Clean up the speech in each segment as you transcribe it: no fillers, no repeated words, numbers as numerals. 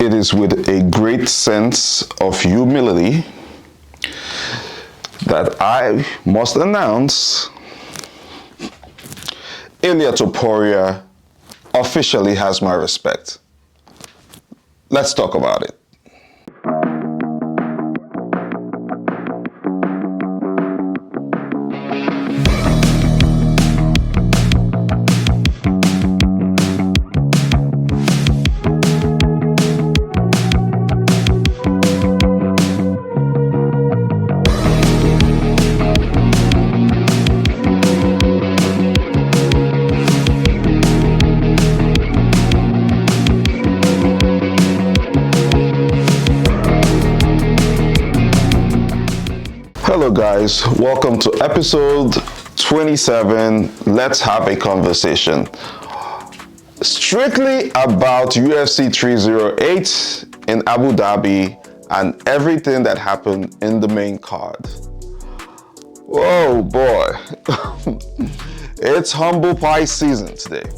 It is with a great sense of humility that I must announce Ilia Toporia officially has my respect. Let's talk about it. Hello guys, welcome to episode 27. Let's have a conversation strictly about UFC 308 in Abu Dhabi and everything that happened in the main card. Oh boy, it's humble pie season today,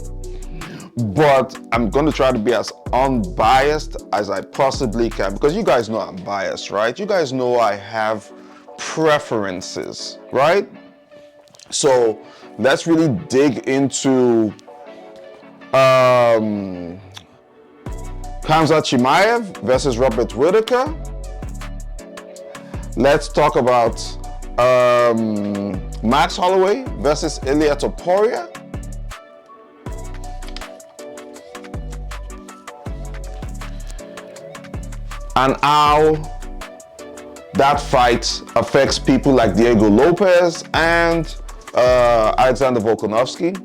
but I'm going to try to be as unbiased as I possibly can because you guys know I'm biased, right? You guys know I have preferences, right? So let's really dig into Khamzat versus Robert Whitaker. Let's talk about Max Holloway versus Ilia Toporia. And how that fight affects people like Diego Lopez and Alexander Volkanovski.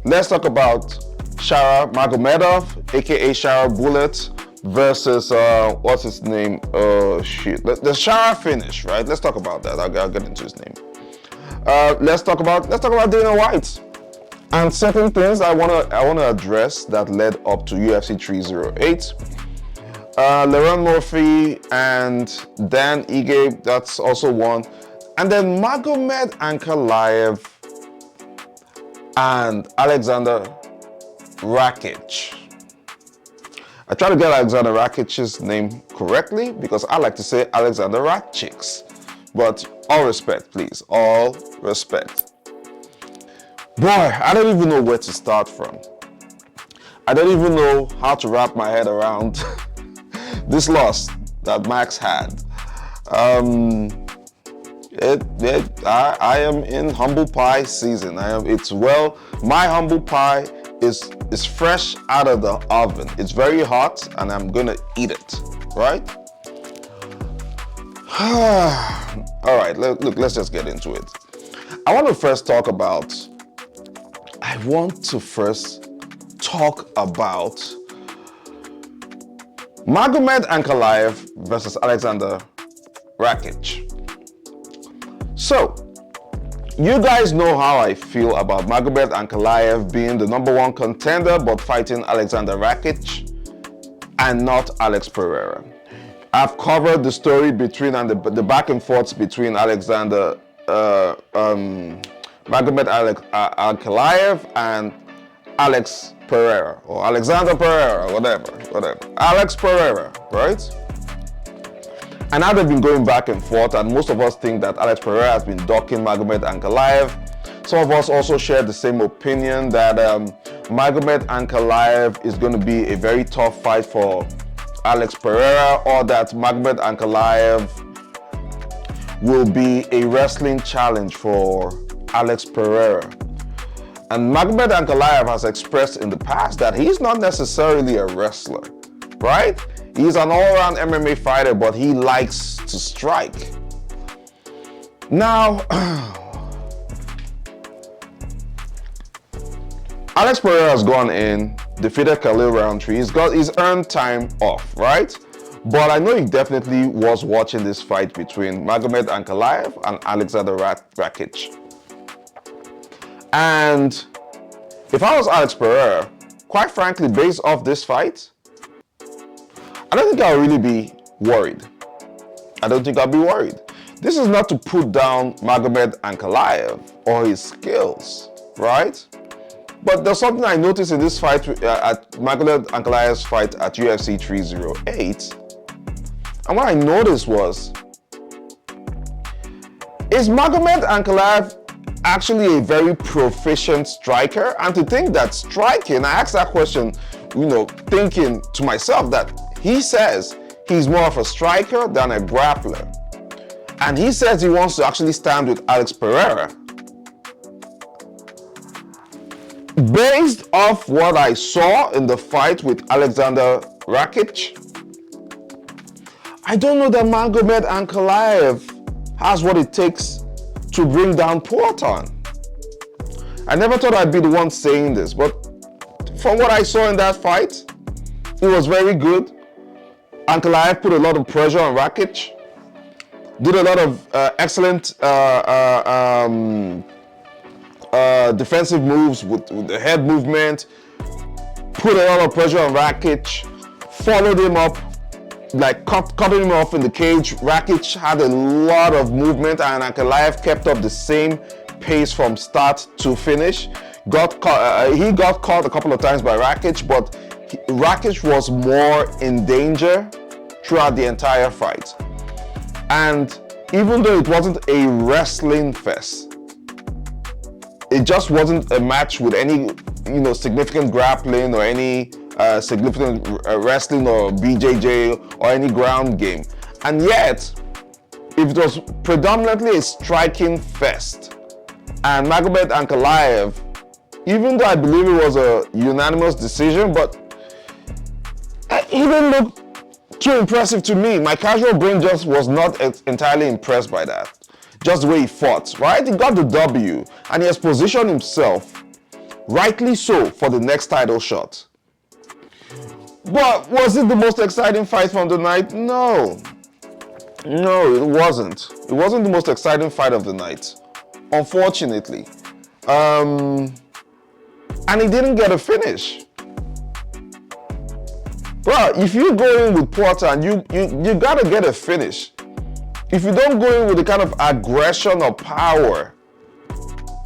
Let's talk about Shara Magomed, aka Shara Bullet, versus what's his name? The Shara finish, right? Let's talk about that. I'll get into his name. Let's talk about Dana White and certain things I wanna address that led up to UFC 308. Lerone Murphy and then Ige, that's also one. And then Magomed Ankalev and Alexander Rakic. I try to get Alexander Rakic's name correctly because I like to say Alexander Rakic. But all respect, please, all respect. Boy, I don't even know where to start from. I don't even know how to wrap my head around this loss that Max had. I am in humble pie season. My humble pie is fresh out of the oven. It's very hot and I'm gonna eat it, right? All right, look, let's just get into it. I want to first talk about Magomed Ankalev versus Alexander Rakic. So, you guys know how I feel about Magomed Ankalev being the #1 contender but fighting Alexander Rakic and not Alex Pereira. I've covered the story between and the back and forth between Magomed Ankalev and Alex Pereira or Alexander Pereira, whatever. Alex Pereira, right? And now they've been going back and forth, and most of us think that Alex Pereira has been ducking Magomed Ankalev. Some of us also share the same opinion that Magomed Ankalev is going to be a very tough fight for Alex Pereira, or that Magomed Ankalev will be a wrestling challenge for Alex Pereira. And Magomed Ankalev has expressed in the past that he's not necessarily a wrestler, right? He's an all-around MMA fighter, but he likes to strike. Now, Alex Pereira has gone in, defeated Khalil Roundtree. He's earned time off, right? But I know he definitely was watching this fight between Magomed Ankalev and Alexander Rakic. And if I was Alex Pereira, quite frankly, based off this fight, I don't think I'll really be worried. This is not to put down Magomed Ankalev or his skills, right? But there's something I noticed in this fight at Magomed Ankalev's fight at UFC 308. And what I noticed was, is Magomed Ankalev actually a very proficient striker? And to think that striking, I asked that question, thinking to myself that he says he's more of a striker than a grappler. And he says he wants to actually stand with Alex Pereira. Based off what I saw in the fight with Alexander Rakic, I don't know that Magomed Ankalev has what it takes to bring down Poatan. I never thought I'd be the one saying this, but from what I saw in that fight, it was very good. Ankalev put a lot of pressure on Rakic, did a lot of excellent defensive moves with the head movement, put a lot of pressure on Rakic, followed him up, like cutting him off in the cage. Rakic had a lot of movement and Ankalev kept up the same pace from start to finish. He got caught a couple of times by Rakic, but Rakic was more in danger throughout the entire fight. And even though it wasn't a wrestling fest, it just wasn't a match with any, significant grappling or any significant wrestling or BJJ or any ground game. And yet, if it was predominantly a striking fest, and Magomed Ankalev, even though I believe it was a unanimous decision, but he didn't look too impressive to me. My casual brain just was not entirely impressed by that. Just the way he fought, right? He got the W and he has positioned himself, rightly so, for the next title shot. But was it the most exciting fight from the night? No. No, it wasn't. It wasn't the most exciting fight of the night, unfortunately. And he didn't get a finish. Well, if you go in with Poatan, you gotta get a finish. If you don't go in with the kind of aggression or power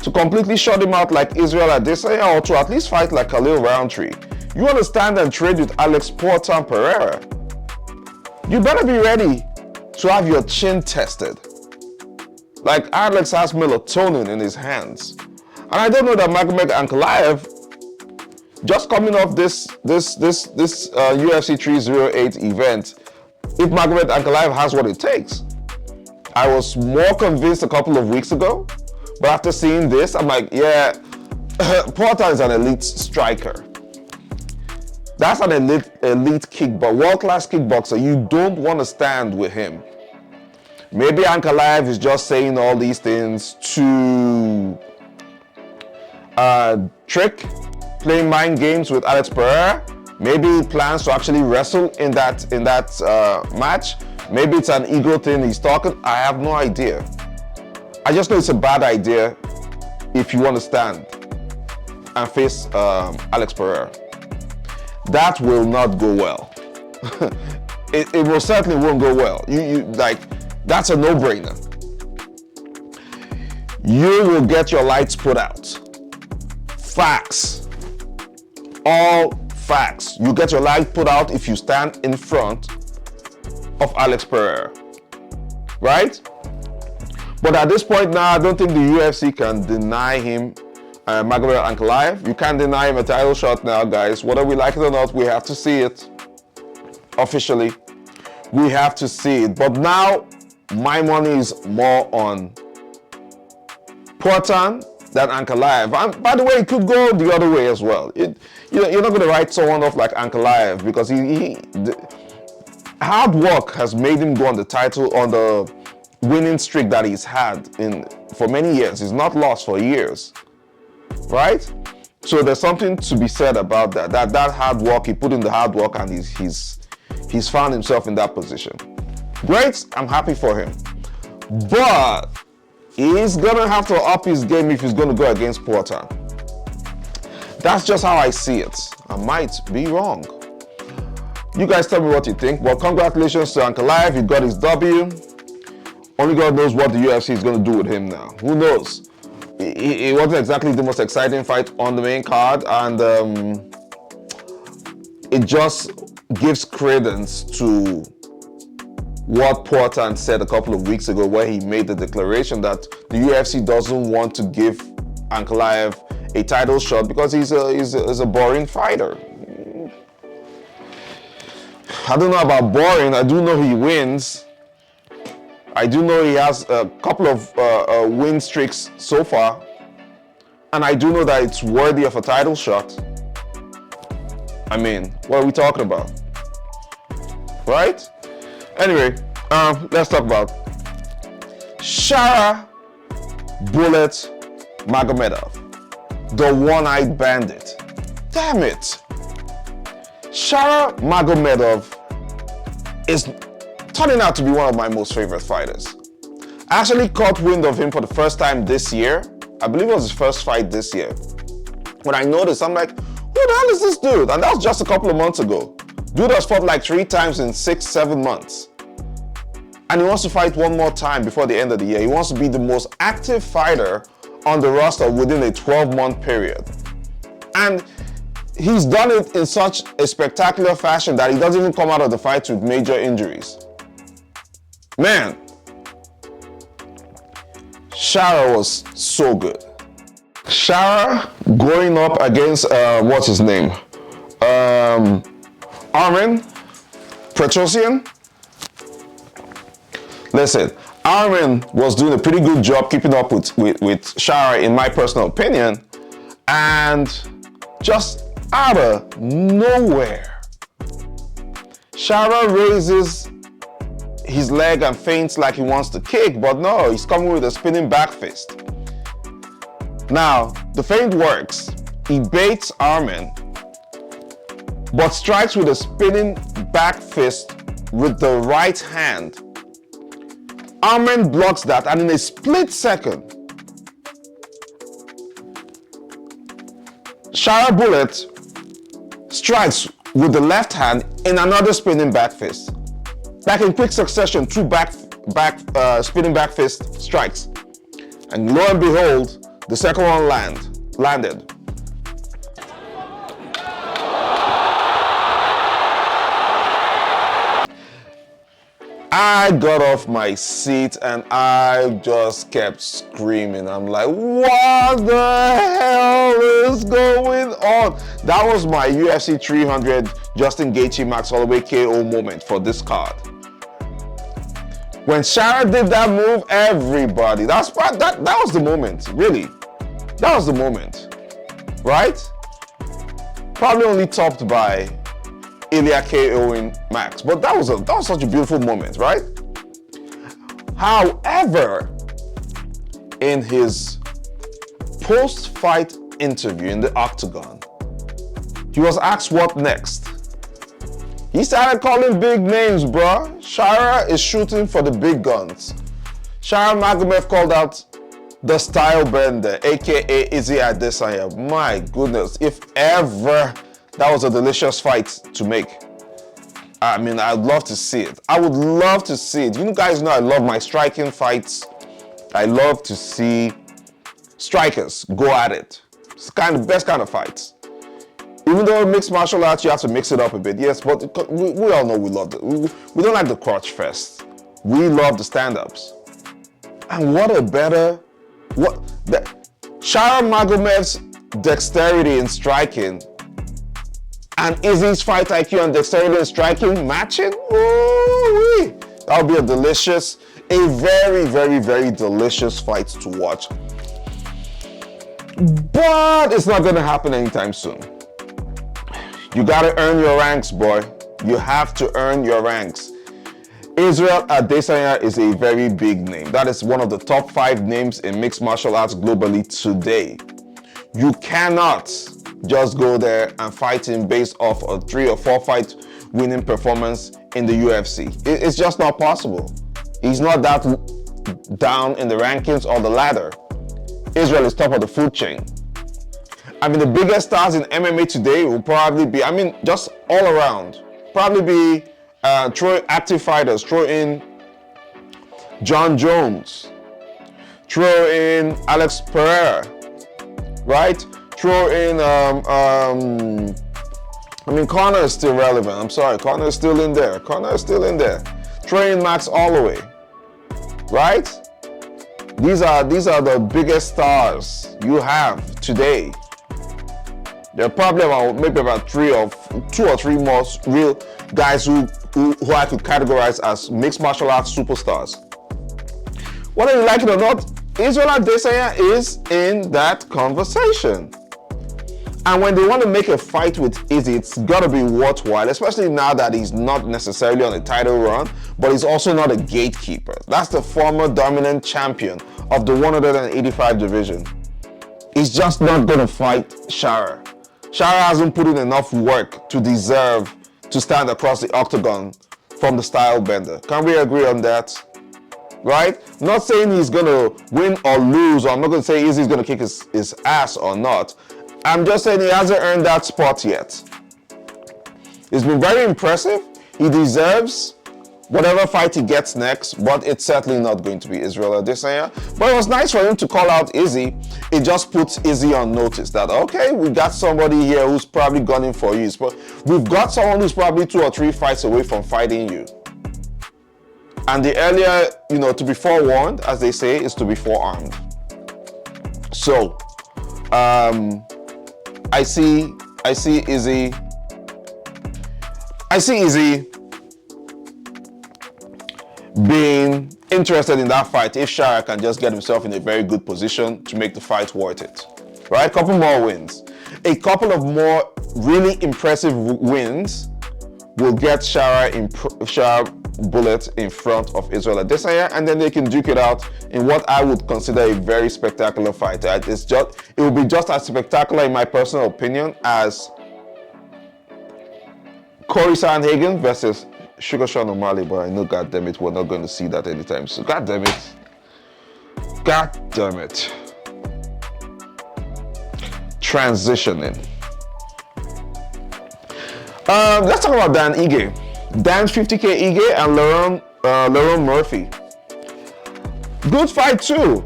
to completely shut him out like Israel Adesanya, or to at least fight like Khalil Roundtree, you want to stand and trade with Alex Poatan Pereira, you better be ready to have your chin tested. Like Alex has melatonin in his hands. And I don't know that Magomed Ankalev, just coming off this UFC 308 event, if Magomed Ankalev has what it takes. I was more convinced a couple of weeks ago, but after seeing this, I'm like, yeah, Poatan is an elite striker. That's an elite kickboxer, world-class kickboxer. You don't want to stand with him. Maybe Ankalev is just saying all these things to trick, playing mind games with Alex Pereira. Maybe he plans to actually wrestle in that match. Maybe it's an ego thing he's talking. I have no idea. I just know it's a bad idea if you want to stand and face Alex Pereira. That will not go well. it will certainly won't go well. That's a no-brainer. You will get your lights put out. Facts. All facts. You get your light put out if you stand in front of Alex Pereira, right? But at this point now, I don't think the UFC can deny him Magomed Ankalev. You can't deny him a title shot now, guys. Whether we like it or not, we have to see it. Officially, we have to see it. But now, my money is more on Poatan than Ankalev. And by the way, it could go the other way as well. You're not going to write someone off like Ankalev because hard work has made him go on the winning streak that he's had for many years. He's not lost for years, right? So there's something to be said about that. That hard work, he put in the hard work, and he's found himself in that position. Great, I'm happy for him. But he's gonna have to up his game if he's gonna go against Poatan. That's just how I see it. I might be wrong. You guys tell me what you think. Well, congratulations to Ankalev. He got his W. Only God knows what the UFC is going to do with him now. Who knows? it wasn't exactly the most exciting fight on the main card, and it just gives credence to what Portan said a couple of weeks ago, where he made the declaration that the UFC doesn't want to give Ankalev a title shot because he's a boring fighter. I don't know about boring. I do know he wins. I do know he has a couple of win streaks so far, and I do know that it's worthy of a title shot. I mean, what are we talking about? Right? Anyway, let's talk about Shara Bullet Magomedov, the one-eyed bandit. Damn it! Shara Magomedov is turning out to be one of my most favorite fighters. I actually caught wind of him for the first time this year. I believe it was his first fight this year. When I noticed, I'm like, who the hell is this dude? And that was just a couple of months ago. Dude has fought like 3 times in 6-7 months. And he wants to fight one more time before the end of the year. He wants to be the most active fighter on the roster within a 12-month period. And he's done it in such a spectacular fashion that he doesn't even come out of the fight with major injuries. Man, Shara was so good. Shara going up against, what's his name? Armen Petrosian. Listen, Armen was doing a pretty good job keeping up with Shara, in my personal opinion. And just out of nowhere, Shara raises his leg and feints like he wants to kick, but no, he's coming with a spinning back fist. Now, the feint works. He baits Armen, but strikes with a spinning back fist with the right hand. Armen blocks that, and in a split second, Shara Bullet strikes with the left hand in another spinning back fist. Like in quick succession, 2 spinning back fist strikes. And lo and behold, the second one landed. I got off my seat and I just kept screaming. I'm like, what the hell is going on? That was my UFC 300 Justin Gaethje Max Holloway KO moment for this card. When Shara did that move, everybody, that was the moment, really. That was the moment, right? Probably only topped by Ilia KOing Max, but that was such a beautiful moment, right? However, in his post-fight interview in the octagon, he was asked what next. He started calling big names, bruh. Shara is shooting for the big guns. Shara Magomed called out the style bender, aka Ilia Adesanya. My goodness, if ever that was a delicious fight to make. I mean, I'd love to see it. I would love to see it. You guys know I love my striking fights. I love to see strikers go at it. It's kind of best kind of fights. Even though mixed martial arts, you have to mix it up a bit. Yes, but we all know we love it. We don't like the crotch fest. We love the stand-ups. And what a better, Shara Magomed's dexterity in striking and Izzy's fight IQ and dexterity in striking matching? Ooh-wee. That would be a very, very, very delicious fight to watch. But it's not gonna happen anytime soon. You gotta earn your ranks, boy. You have to earn your ranks. Israel Adesanya is a very big name. That is one of the top 5 names in mixed martial arts globally today. You cannot just go there and fight him based off a 3 or 4 fight winning performance in the UFC. It's just not possible. He's not that down in the rankings or the ladder. Israel is top of the food chain. I mean, the biggest stars in MMA today will probably be, just all around, probably be active fighters. Throw in John Jones. Throw in Alex Pereira, right? Throw in, I mean, Conor is still relevant. I'm sorry, Conor is still in there. Conor is still in there. Throw in Max Holloway, right? These are the biggest stars you have today. There are probably maybe about 2 or 3 more real guys who I could categorize as mixed martial arts superstars. Whether you like it or not, Israel Adesanya is in that conversation. And when they want to make a fight with Izzy, it's got to be worthwhile, especially now that he's not necessarily on a title run, but he's also not a gatekeeper. That's the former dominant champion of the 185 division. He's just not going to fight Shara. Shara hasn't put in enough work to deserve to stand across the octagon from the style bender. Can we agree on that? Right? Not saying he's going to win or lose, or I'm not going to say Izzy's going to kick his ass or not. I'm just saying he hasn't earned that spot yet. He's been very impressive. He deserves whatever fight he gets next, but it's certainly not going to be Israel Adesanya. But it was nice for him to call out Izzy. It just puts Izzy on notice that, okay, we got somebody here who's probably gunning for you. But we've got someone who's probably 2 or 3 fights away from fighting you. And the earlier, to be forewarned, as they say, is to be forearmed. So, I see Izzy being interested in that fight if Shara can just get himself in a very good position to make the fight worth it. Right? A couple more wins. A couple of more really impressive wins will get Shara bullet in front of Israel Adesanya, and then they can duke it out in what I would consider a very spectacular fight. It will be just as spectacular, in my personal opinion, as Corey Sandhagen versus Sugar Sean O'Malley, but I know, goddammit, we're not going to see that anytime soon. Goddammit. Goddammit. Transitioning. Let's talk about Dan Ige. Dan's 50K Ige and Lerone Murphy. Good fight too.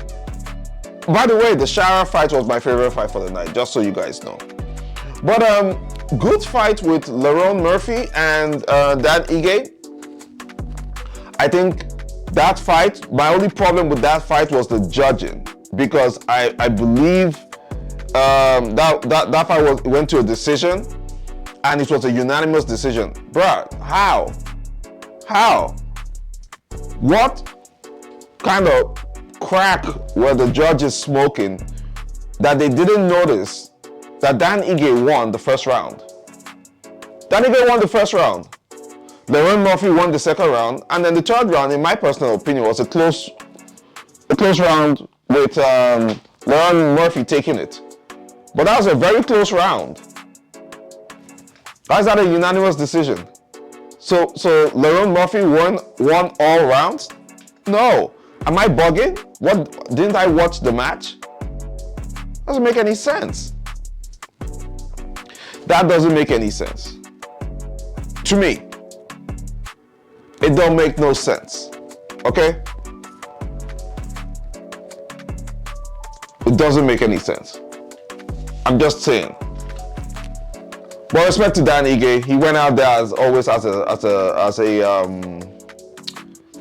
By the way, the Shara fight was my favorite fight for the night, just so you guys know. But good fight with Lerone Murphy and Dan Ige. I think that fight, my only problem with that fight was the judging, because I believe that fight went to a decision. And it was a unanimous decision. Bruh, how? What kind of crack were the judges smoking that they didn't notice that Dan Ige won the first round? Dan Ige won the first round. Lerone Murphy won the second round. And then the third round, in my personal opinion, was a close round with Lerone Murphy taking it. But that was a very close round. Why is that a unanimous decision? So Lerone Murphy won all rounds? No. Am I bugging? What, didn't I watch the match? Doesn't make any sense. That doesn't make any sense. To me. It don't make no sense. Okay? It doesn't make any sense. I'm just saying. But respect to Dan Ige, he went out there as always as the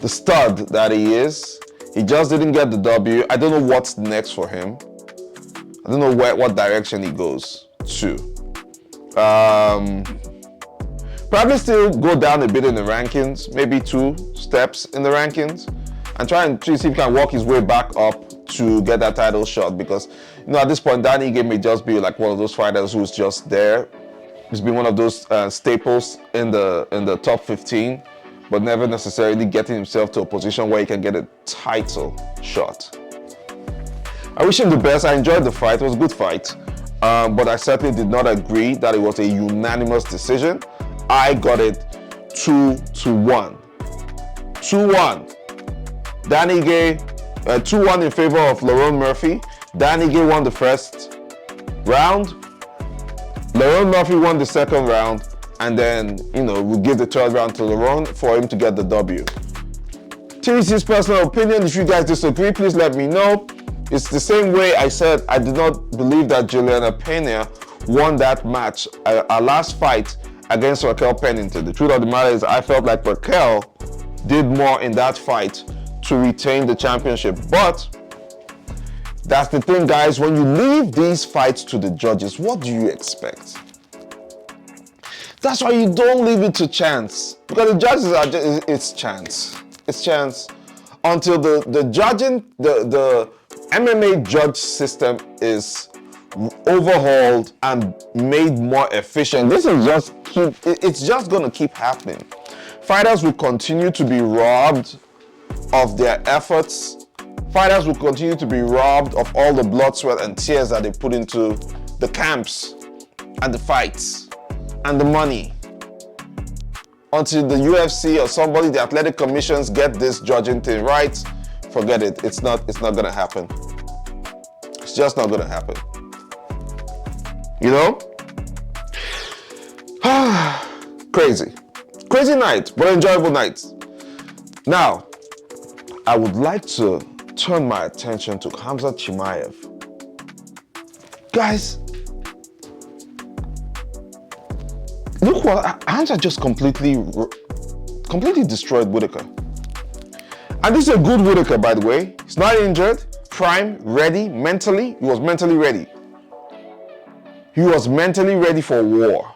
stud that he is. He just didn't get the W. I don't know what's next for him. I don't know what direction he goes to. Probably still go down a bit in the rankings, maybe 2 steps in the rankings, and try and see if he can work his way back up to get that title shot. Because at this point, Dan Ige may just be like one of those fighters who's just there. He's been one of those staples in the top 15, but never necessarily getting himself to a position where he can get a title shot. I wish him the best. I enjoyed the fight. It was a good fight. But I certainly did not agree that it was a unanimous decision. I got it 2-1. 2-1. Dan Ige, 2-1 in favor of Lerone Murphy. Dan Ige won the first round. Lerone Murphy won the second round, and then, we'll give the third round to Lerone for him to get the W. TDC's personal opinion. If you guys disagree, please let me know. It's the same way I said I did not believe that Juliana Pena won that match, our last fight against Raquel Pennington. The truth of the matter is I felt like Raquel did more in that fight to retain the championship. But that's the thing, guys. When you leave these fights to the judges, what do you expect? That's why you don't leave it to chance. Because the judges are just, it's chance. It's chance until the judging, the MMA judge system is overhauled and made more efficient. This is just it's just gonna keep happening. Fighters will continue to be robbed of their efforts. Fighters will continue to be robbed of all the blood, sweat, and tears that they put into the camps and the fights and the money. Until the UFC or somebody, the athletic commissions get this judging thing right, forget it. It's not gonna happen. It's just not gonna happen. You know? Crazy. Crazy night, but enjoyable night. Now, I would like to turn my attention to Khamzat Chimaev. Guys, look what Khamzat just completely destroyed Whitaker. And this is a good Whitaker, by the way. He's not injured, prime, ready, mentally. He was mentally ready. He was mentally ready for war.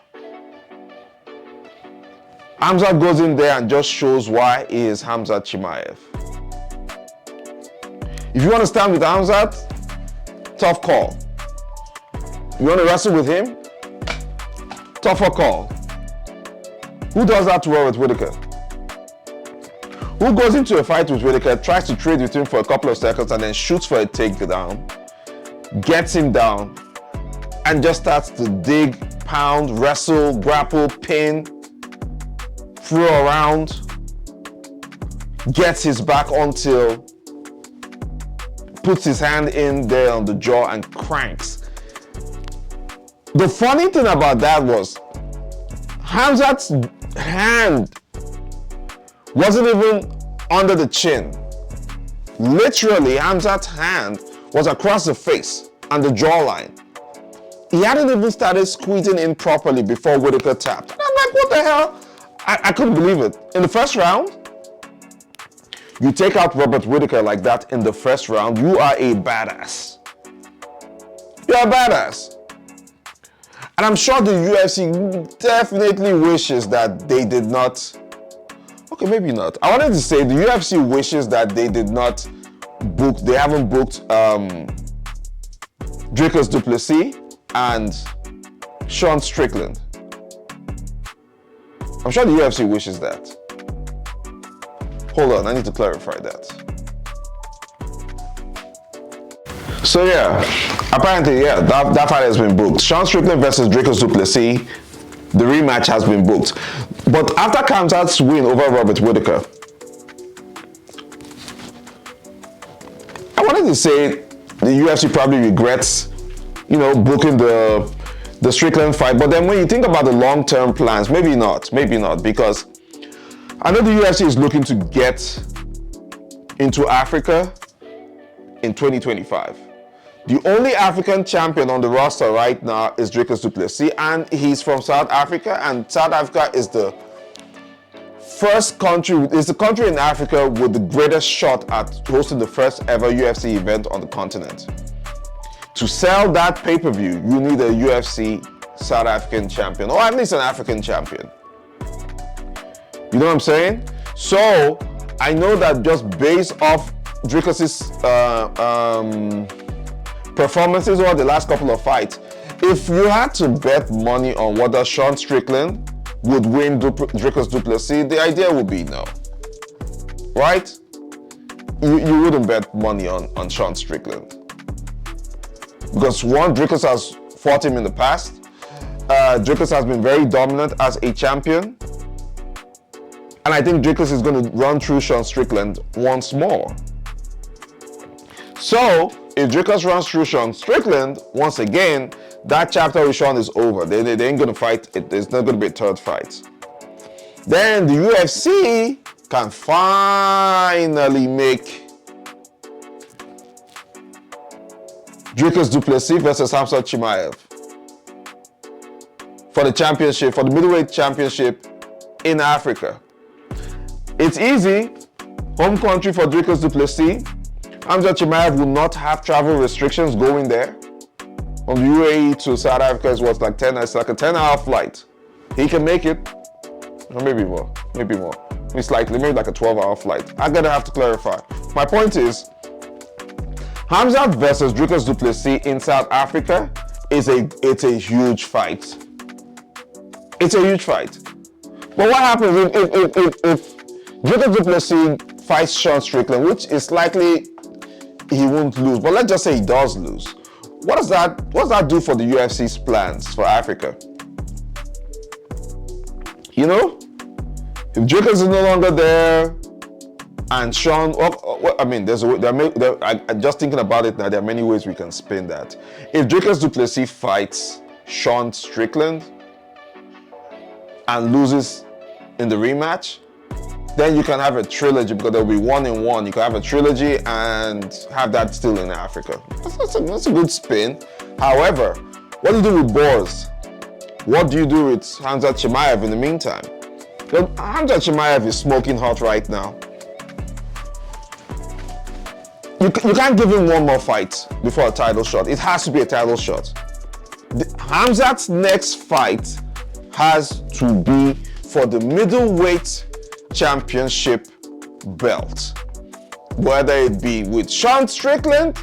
Khamzat goes in there and just shows why he is Khamzat Chimaev. If you want to stand with Khamzat, tough call. You want to wrestle with him? Tougher call. Who does that to Robert Whitaker? Who goes into a fight with Whitaker, tries to trade with him for a couple of seconds and then shoots for a takedown, gets him down, and just starts to dig, pound, wrestle, grapple, pin, throw around, gets his back until, puts his hand in there on the jaw and cranks. The funny thing about that was Khamzat's hand wasn't even under the chin. Literally, Khamzat's hand was across the face and the jawline. He hadn't even started squeezing in properly before Whitaker tapped. And I'm like, what the hell? I couldn't believe it. In the first round, you take out Robert Whitaker like that in the first round, you are a badass. You're a badass. And I'm sure the UFC definitely wishes that they did not. Okay, maybe not. I wanted to say the UFC wishes that they did not book, they haven't booked Dricus du Plessis and Sean Strickland. I'm sure the UFC wishes that. Hold on, I need to clarify that. So yeah, apparently, yeah, that fight has been booked. Sean Strickland versus Dricus du Plessis, the rematch has been booked. But after Khamzat's win over Robert Whitaker, I wanted to say the UFC probably regrets, you know, booking the Strickland fight. But then when you think about the long-term plans, maybe not, because I know the UFC is looking to get into Africa in 2025. The only African champion on the roster right now is Dricus du Plessis, and he's from South Africa, and South Africa is the first country, is the country in Africa with the greatest shot at hosting the first ever UFC event on the continent. To sell that pay-per-view, you need a UFC South African champion, or at least an African champion. You know what I'm saying? So I know that just based off Dricus's performances over the last couple of fights, if you had to bet money on whether Sean Strickland would win Dricus du Plessis, the idea would be no. Right? You wouldn't bet money on Sean Strickland. Because one, Dricus has fought him in the past. Dricus has been very dominant as a champion. And I think Dricus is going to run through Sean Strickland once more. So, if Dricus runs through Sean Strickland, once again, that chapter with Sean is over. They ain't going to fight. There's not going to be a third fight. Then the UFC can finally make Dricus du Plessis versus Khamzat Chimaev for the championship, for the middleweight championship in Africa. It's easy. Home country for Dricus du Plessis. Khamzat Chimaev will not have travel restrictions going there. From the UAE to South Africa is what's like 10, it's like a 10-hour flight. He can make it, or maybe more, maybe slightly, maybe like a 12-hour flight. I'm gonna have to clarify. My point is, Khamzat versus Dricus du Plessis in South Africa it's a huge fight. It's a huge fight. But what happens if Dricus du Plessis fights Sean Strickland, which is likely he won't lose, but let's just say he does lose. What does that do for the UFC's plans for Africa? You know, if Dricus is no longer there, and Sean, I mean, just thinking about it now, there are many ways we can spin that. If Dricus du Plessis fights Sean Strickland and loses in the rematch, then you can have a trilogy because there'll be 1-in-1. You can have a trilogy and have that still in Africa. That's a good spin. However, what do you do with Boers? What do you do with Khamzat Chimaev in the meantime? Well, Khamzat Chimaev is smoking hot right now. You can't give him one more fight before a title shot. It has to be a title shot. Khamzat's next fight has to be for the middleweight championship belt. Whether it be with Sean Strickland,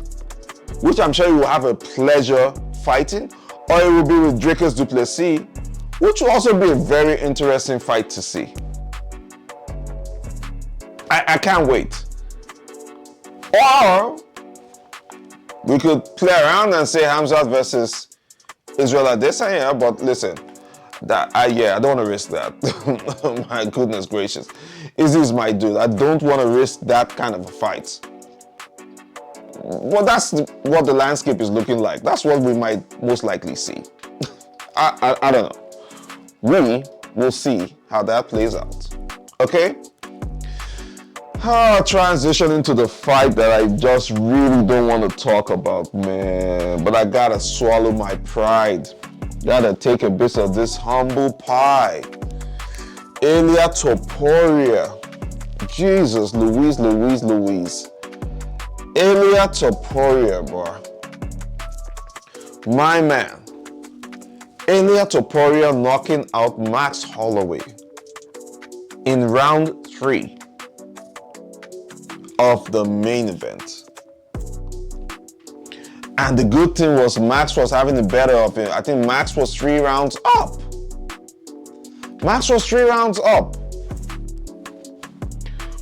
which I'm sure you will have a pleasure fighting, or it will be with Dricus du Plessis, which will also be a very interesting fight to see. I can't wait. Or we could play around and say Khamzat versus Israel Adesanya, but listen, I don't want to risk that. My goodness gracious. Izzy's my dude. I don't want to risk that kind of a fight. Well, that's what the landscape is looking like. That's what we might most likely see. I don't know. We'll see how that plays out. Okay? Transition into the fight that I just really don't want to talk about, man. But I gotta swallow my pride. Gotta take a bit of this humble pie. Ilia Toporia. Jesus, Louise. Ilia Toporia, bro. My man. Ilia Toporia knocking out Max Holloway in round 3 of the main event. And the good thing was Max was having the better of him. I think Max was 3 rounds up.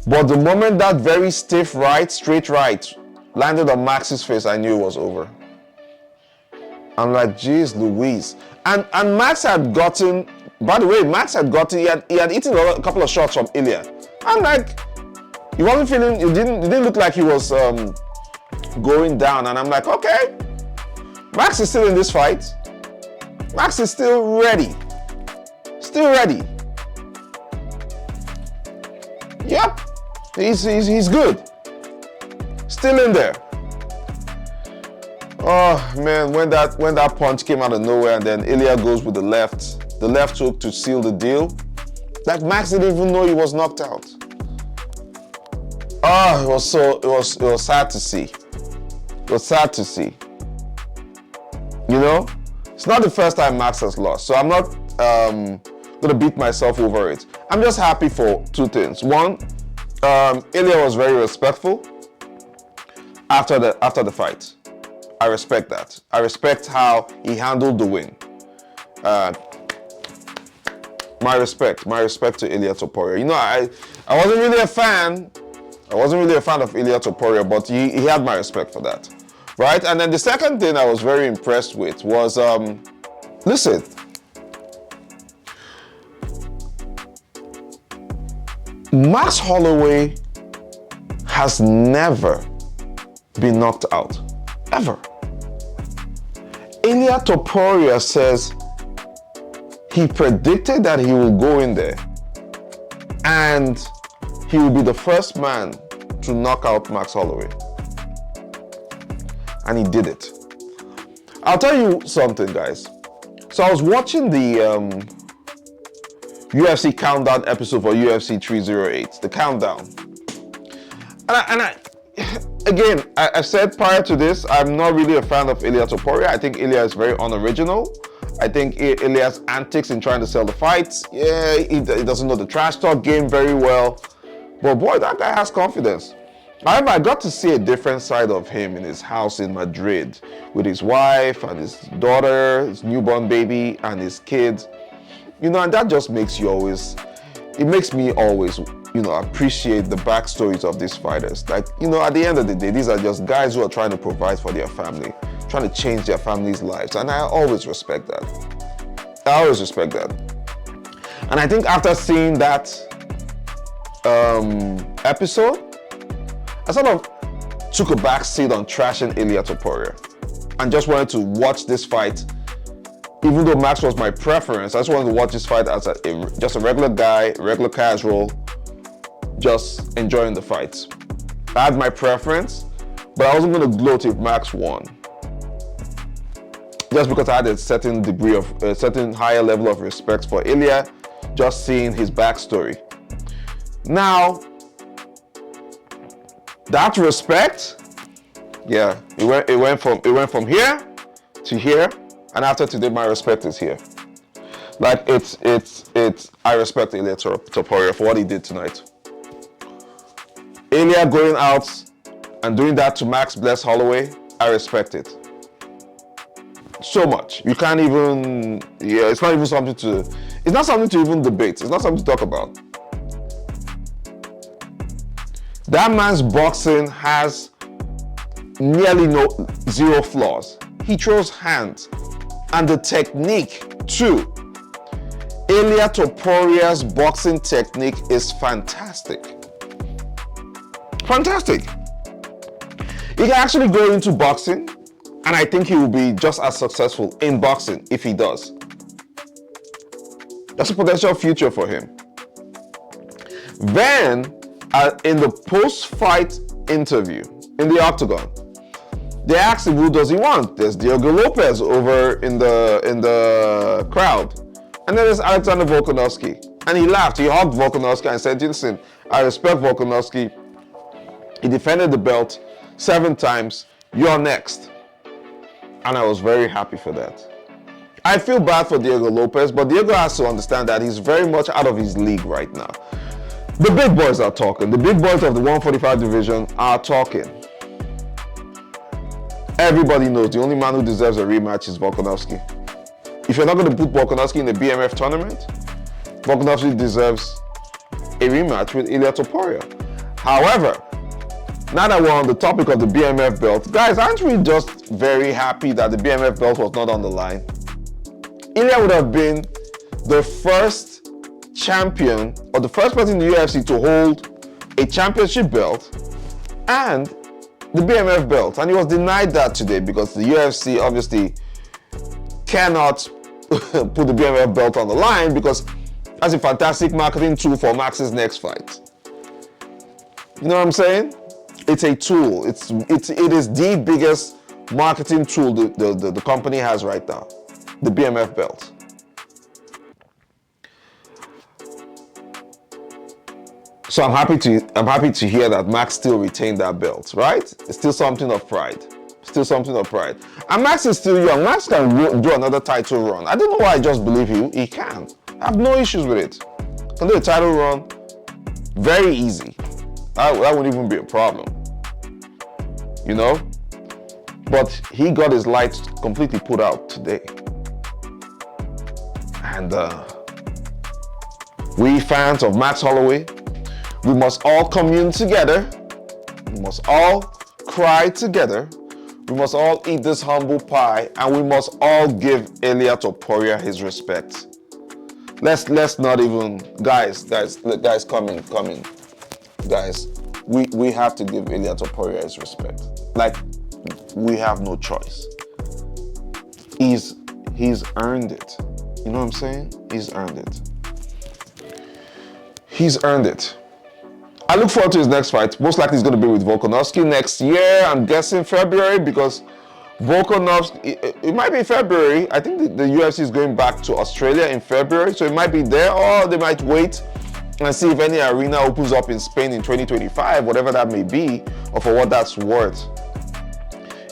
But the moment that very stiff right, straight right, landed on Max's face, I knew it was over. I'm like, geez Louise. And Max had gotten, by the way, he had eaten a couple of shots from Ilia. I'm like, he wasn't feeling, it didn't look like he was going down, and I'm like, okay, Max is still in this fight. Max is still ready. Yep, he's good. Still in there. Oh man, when that punch came out of nowhere, and then Ilia goes with the left hook to seal the deal. Like Max didn't even know he was knocked out. Oh, it was sad to see. It was sad to see. You know, it's not the first time Max has lost, so I'm not gonna beat myself over it. I'm just happy for 2 things. One, Ilia was very respectful after the fight. I respect that. I respect how he handled the win. My respect to Ilia Topuria. You know, I wasn't really a fan. I wasn't really a fan of Ilia Topuria, but he had my respect for that, right? And then the second thing I was very impressed with was, listen, Max Holloway has never been knocked out, ever. Ilia Topuria says he predicted that he will go in there and he will be the first man to knock out Max Holloway. And he did it. I'll tell you something, guys. So I was watching the UFC countdown episode for UFC 308, the countdown. Again, I've said prior to this, I'm not really a fan of Ilia Toporia. I think Ilia is very unoriginal. I think Ilia's antics in trying to sell the fights, yeah, he doesn't know the trash talk game very well. But boy, that guy has confidence. However, I got to see a different side of him in his house in Madrid with his wife and his daughter, his newborn baby, and his kids. You know, and that just makes you always, it makes me always, you know, appreciate the backstories of these fighters. Like, you know, at the end of the day, these are just guys who are trying to provide for their family, trying to change their family's lives. And I always respect that. I always respect that. And I think after seeing that episode, I sort of took a back seat on trashing Ilia Topuria and just wanted to watch this fight. Even though Max was my preference, I just wanted to watch this fight as just a regular guy, regular casual, just enjoying the fights. I had my preference, but I wasn't going to gloat if Max won. Just because I had a certain degree of, a certain higher level of respect for Ilia, just seeing his backstory. Now, that respect, yeah, it went from here to here, and after today, my respect is here. Like I respect Ilia Topuria for what he did tonight. Ilia going out and doing that to Max Bless Holloway, I respect it so much. You can't even, yeah, it's not even something to, it's not something to even debate. It's not something to talk about. That man's boxing has nearly zero flaws. He throws hands, and the technique too. Ilia Toporia's boxing technique is fantastic. Fantastic. He can actually go into boxing, and I think he will be just as successful in boxing if he does. That's a potential future for him. Then, in the post-fight interview in the octagon, they asked him who does he want. There's Diego Lopez over in the crowd, and then there's Alexander Volkanovski. And he laughed. He hugged Volkanovski and said, "Listen, I respect Volkanovski. He defended the belt 7 times. You're next." And I was very happy for that. I feel bad for Diego Lopez, but Diego has to understand that he's very much out of his league right now. The big boys are talking. The big boys of the 145 division are talking. Everybody knows the only man who deserves a rematch is Volkanovski. If you're not going to put Volkanovski in the BMF tournament, Volkanovski deserves a rematch with Ilia Topuria. However, now that we're on the topic of the BMF belt, guys, aren't we just very happy that the BMF belt was not on the line? Ilia would have been the first champion, or the first person in the UFC to hold a championship belt and the BMF belt, and he was denied that today because the UFC obviously cannot put the BMF belt on the line because that's a fantastic marketing tool for Max's next fight. You know what I'm saying? It's a tool. It is the biggest marketing tool the company has right now, the BMF belt. So I'm happy to hear that Max still retained that belt, right? It's still something of pride. Still something of pride. And Max is still young. Max can do another title run. I don't know why I just believe he can. I have no issues with it. Can do a title run, very easy. That wouldn't even be a problem. You know? But he got his lights completely put out today. And we fans of Max Holloway, we must all commune together. We must all cry together. We must all eat this humble pie, and we must all give Ilia Topuria his respect. Let's not even, guys, come in. Guys, we have to give Ilia Topuria his respect. Like, we have no choice. He's earned it. You know what I'm saying? He's earned it. He's earned it. I look forward to his next fight. Most likely he's going to be with Volkanovski next year. I'm guessing February, because Volkanovski, it might be February. I think the UFC is going back to Australia in February, so it might be there, or they might wait and see if any arena opens up in Spain in 2025, whatever that may be, or for what that's worth.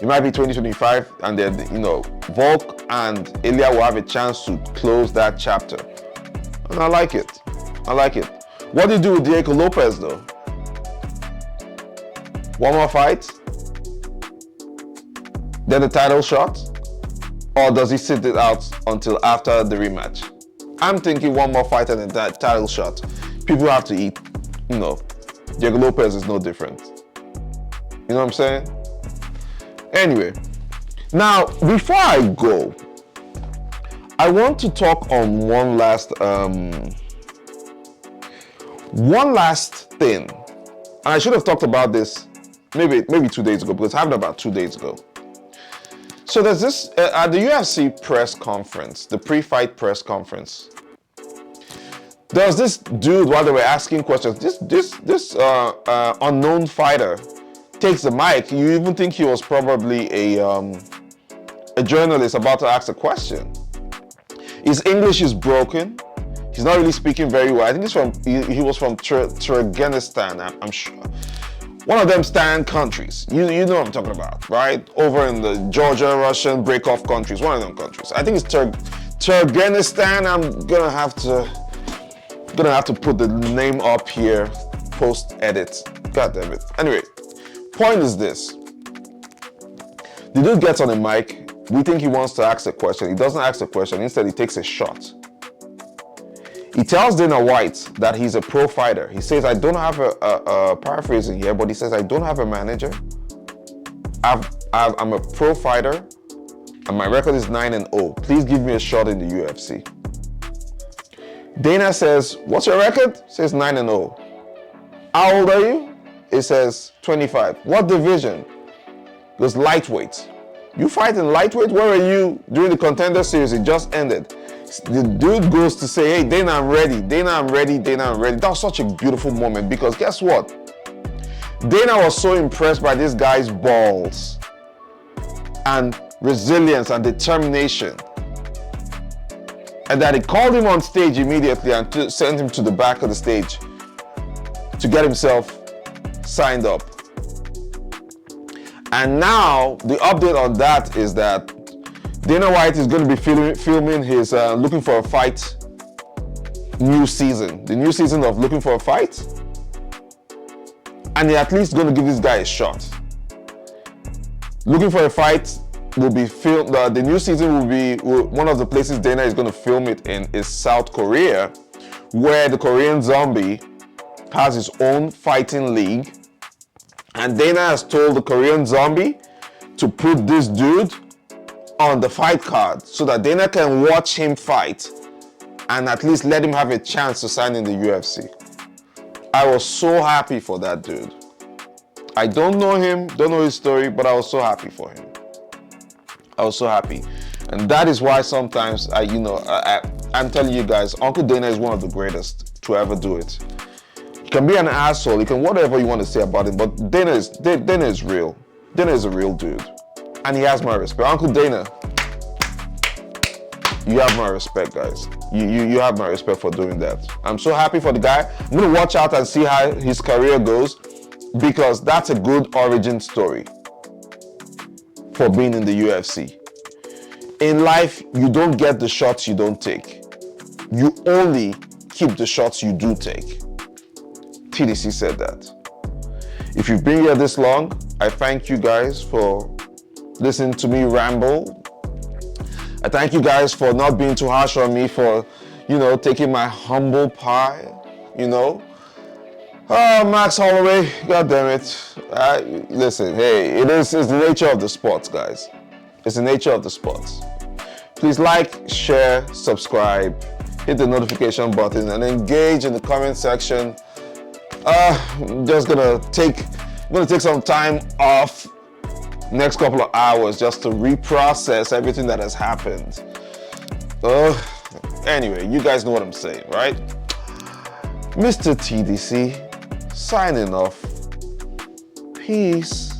It might be 2025, and then, you know, Volk and Ilia will have a chance to close that chapter. And I like it. I like it. What do you do with Diego Lopez, though? One more fight? Then the title shot? Or does he sit it out until after the rematch? I'm thinking one more fight and then title shot. People have to eat. You know, Diego Lopez is no different. You know what I'm saying? Anyway, now before I go, I want to talk on one last thing. And I should have talked about this maybe 2 days ago, because it happened about 2 days ago. So there's this at the UFC press conference, the pre-fight press conference. There was this dude, while they were asking questions, this unknown fighter takes the mic. You even think he was probably a journalist about to ask a question. His English is broken. He's not really speaking very well. I think he was from Turkmenistan, I'm sure. One of them Stan countries. You know what I'm talking about, right? Over in the Georgia, Russian break-off countries, one of them countries. I think it's Turkmenistan. I'm gonna have to put the name up here, post-edit. God damn it. Anyway, point is this. The dude gets on the mic. We think he wants to ask a question. He doesn't ask a question. Instead, he takes a shot. He tells Dana White that he's a pro fighter. He says, I don't have a paraphrasing here, but he says, I don't have a manager. I'm a pro fighter, and my record is 9-0. Please give me a shot in the UFC. Dana says, what's your record? Says 9-0. How old are you? It says 25. What division? Goes lightweight. You fight in lightweight? Where were you during the Contender Series? It just ended. The dude goes to say, hey, Dana, I'm ready. Dana, I'm ready. Dana, I'm ready. That was such a beautiful moment, because guess what? Dana was so impressed by this guy's balls and resilience and determination, and that he called him on stage immediately and sent him to the back of the stage to get himself signed up. And now the update on that is that Dana White is going to be filming his Looking for a Fight new season. The new season of Looking for a Fight. And they're at least going to give this guy a shot. Looking for a Fight will be filmed. The new season will be, one of the places Dana is going to film it in is South Korea, where the Korean Zombie has his own fighting league. And Dana has told the Korean Zombie to put this dude on the fight card so that Dana can watch him fight and at least let him have a chance to sign in the UFC. I was so happy for that dude. I don't know him, don't know his story, but I was so happy for him. I was so happy. And that is why sometimes I'm telling you guys, Uncle Dana is one of the greatest to ever do it. He can be an asshole, he can whatever you want to say about him, but Dana is real. Dana is a real dude. And he has my respect. Uncle Dana, you have my respect, guys. You have my respect for doing that. I'm so happy for the guy. I'm going to watch out and see how his career goes, because that's a good origin story for being in the UFC. In life, you don't get the shots you don't take. You only keep the shots you do take. TDC said that. If you've been here this long, I thank you guys for listening to me ramble. I thank you guys for not being too harsh on me, for, taking my humble pie, Oh, Max Holloway, God damn it. Listen, hey, it's the nature of the sports, guys. It's the nature of the sports. Please like, share, subscribe, hit the notification button, and engage in the comment section. I'm gonna take some time off next couple of hours just to reprocess everything that has happened. Anyway, you guys know what I'm saying, right? Mr. TDC, signing off. Peace.